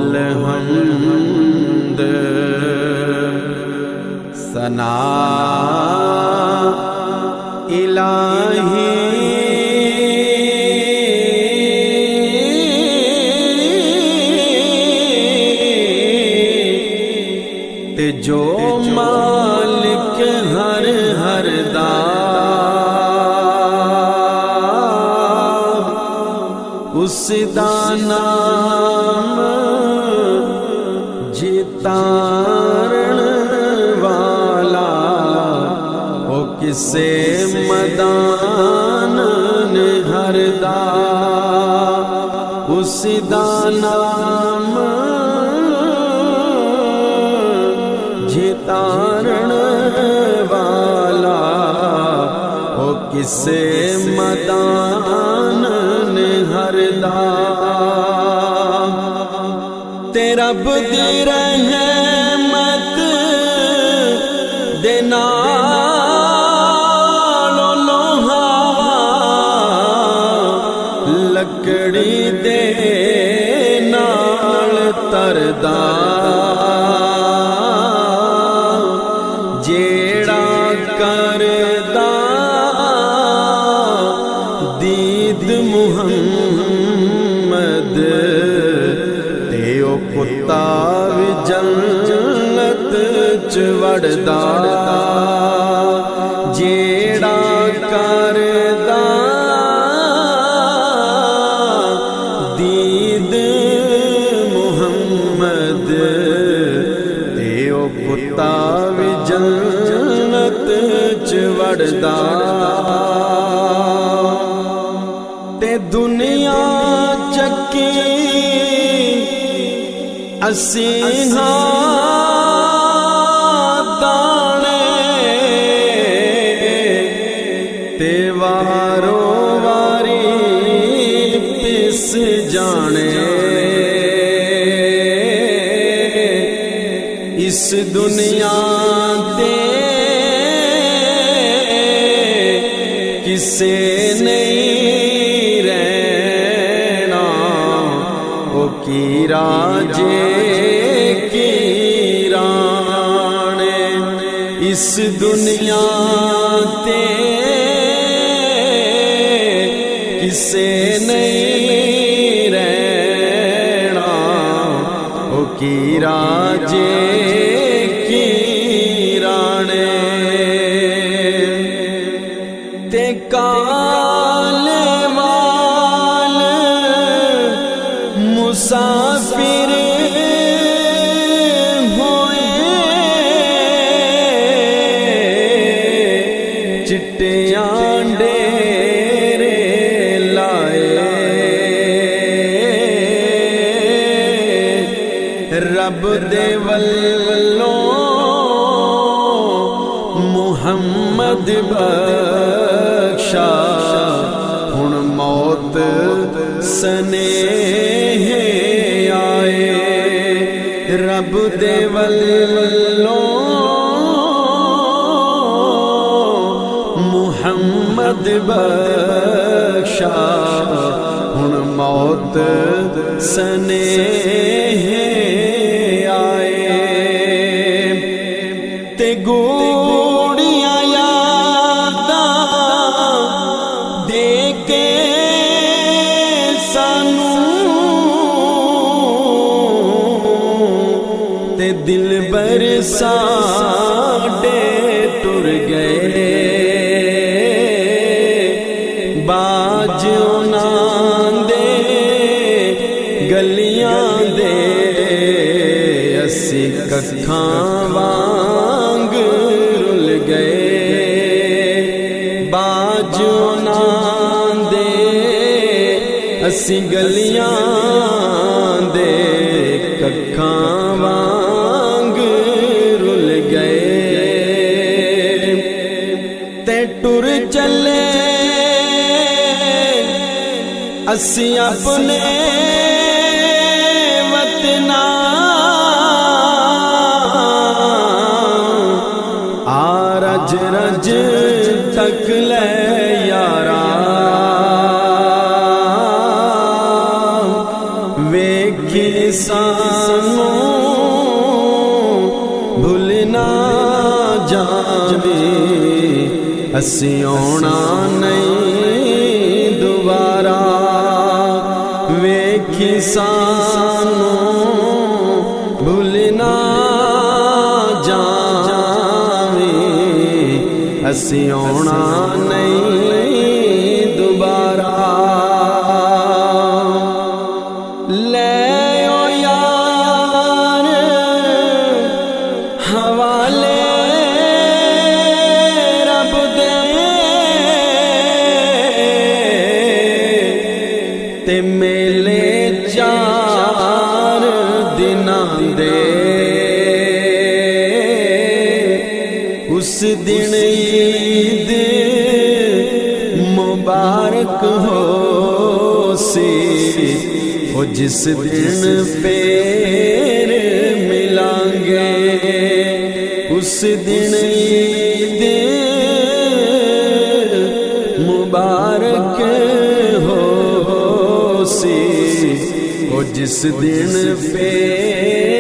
الحمد ثنا الہی تے جو مالک ہر ہر دا اس دا نام جتارن والا او کسے مدان ہر دا اس دا نام جتارن والا او کسے مدان ہر دا تے رب دی رحمت دے نال لوہا لکڑی دے نال تردا جیڑا کردا دید محمد تے او کتا وی جنت چ وڑدا جیڑا کردا دید محمد تے او کتا وی جنت چ وڑدا تے دنیا چکی اسی دانے تے وارو واری پس جانے اس دنیا تے کسے نہیں رہنا او کی راجے کی رانے اس دنیا تے کسے نہیں رہنا او کی راجے کی رانے تے کالے وال مسافر ہوئے چٹیاں ڈیرے لائے رب دے ولوں محمد بخشا ہن موت سنیہ آئے رب دے ولوں محمد بخشا ہن موت سنیہ آئے تے گوڑیاں یاداں دے کے تے دل بر ساڈے ٹر گئے باج انہاں دے گلیاں دے اسی ککھاں وانگ رل گئے باج انہاں دے اسی گلیاں دے ککھاں وانگ رل گئے تے ٹر چلے اسی اپنے وطنا رج رج تک لے یارا ویکھی سانو بھولنا جاوے اسی آنا نہیں دوبارہ ویکھی سانو بھولنا جاوے اسی آنا نہیں دوبارہ لے او یار حوالے رب دے تے میلے چار دناں دے اس دن عید مبارک ہو سی وہ جس دن پھر ملیں گے اس دن عید مبارک ہو سی وہ جس دن پھر